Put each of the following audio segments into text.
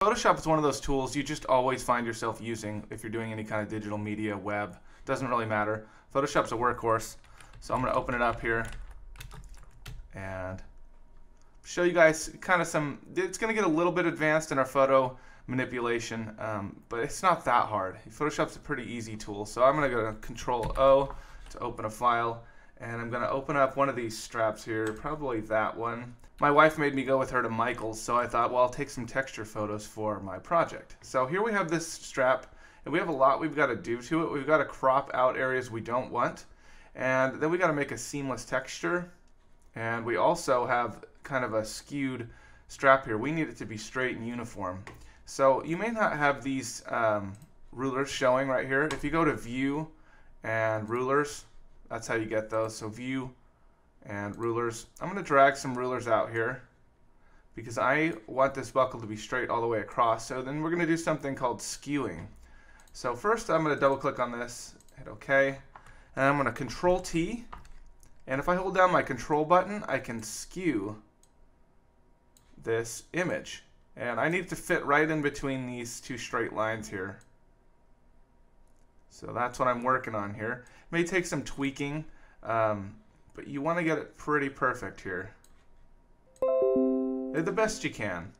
Photoshop is one of those tools you just always find yourself using if you're doing any kind of digital media, web. Doesn't really matter. Photoshop's a workhorse. So I'm going to open it up here and show you guys kind of some. It's going to get a little bit advanced in our photo manipulation, but it's not that hard. Photoshop's a pretty easy tool. So I'm going to go to Control O to open a file, and I'm going to open up one of these straps here, probably that one. My wife made me go with her to Michael's, so I thought, well, I'll take some texture photos for my project. So here we have this strap, and we have a lot we've got to do to it. We've got to crop out areas we don't want, and then we got to make a seamless texture, and we also have kind of a skewed strap here. We need it to be straight and uniform. So you may not have these rulers showing right here. If you go to View and Rulers, that's how you get those. So View and Rulers. I'm going to drag some rulers out here because I want this buckle to be straight all the way across. So then we're going to do something called skewing. So first I'm going to double click on this, hit OK, and I'm going to Control T, and if I hold down my control button I can skew this image, and I need it to fit right in between these two straight lines here. So that's what I'm working on here. It may take some tweaking, but you want to get it pretty perfect here. The best you can.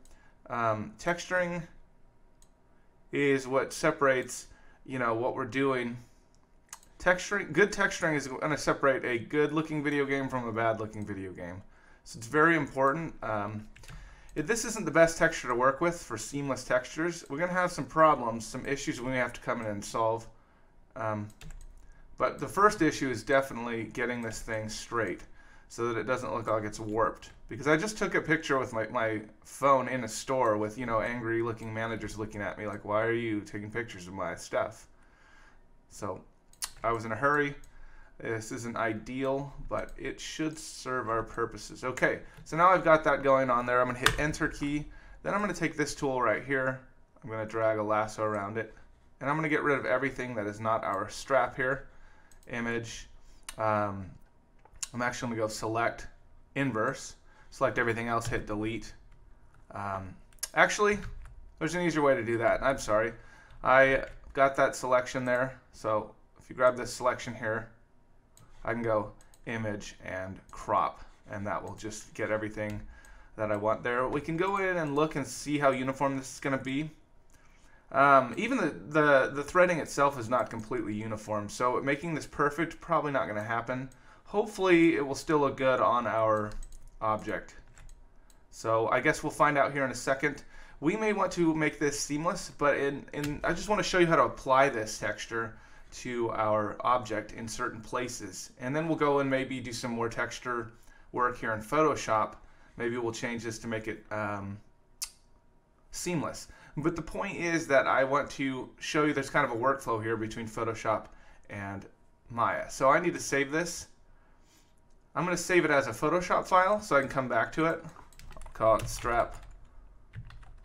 Texturing is what separates, what we're doing. Good texturing is going to separate a good-looking video game from a bad-looking video game. So it's very important. If this isn't the best texture to work with for seamless textures, we're going to have some problems, some issues we have to come in and solve. But the first issue is definitely getting this thing straight so that it doesn't look like it's warped. Because I just took a picture with my phone in a store with, angry looking managers looking at me like, why are you taking pictures of my stuff? So I was in a hurry. This isn't ideal, but it should serve our purposes. Okay, so now I've got that going on there. I'm going to hit Enter key. Then I'm going to take this tool right here. I'm going to drag a lasso around it. And I'm going to get rid of everything that is not our strap here. Image. I'm actually going to go Select Inverse. Select everything else, hit Delete. Actually, there's an easier way to do that. I'm sorry. I got that selection there. So if you grab this selection here, I can go Image and Crop, and that will just get everything that I want there. We can go in and look and see how uniform this is going to be. Even the threading itself is not completely uniform, so making this perfect probably not going to happen. Hopefully it will still look good on our object. So I guess we'll find out here in a second. We may want to make this seamless, but I just want to show you how to apply this texture to our object in certain places. And then we'll go and maybe do some more texture work here in Photoshop. Maybe we'll change this to make it seamless. But the point is that I want to show you there's kind of a workflow here between Photoshop and Maya. So I need to save this. I'm going to save it as a Photoshop file so I can come back to it. I'll call it strap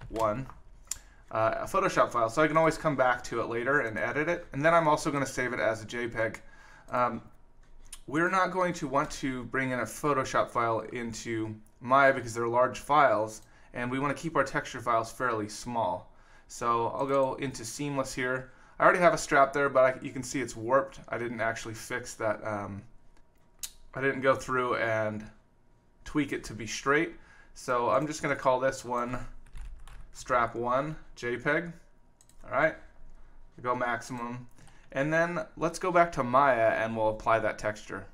1. A Photoshop file, so I can always come back to it later and edit it. And then I'm also going to save it as a JPEG. We're not going to want to bring in a Photoshop file into Maya because they're large files, and we want to keep our texture files fairly small. So I'll go into Seamless here. I already have a strap there, but you can see it's warped. I didn't actually fix that. I didn't go through and tweak it to be straight. So I'm just going to call this one Strap 1 JPEG. Alright, go maximum. And then let's go back to Maya and we'll apply that texture.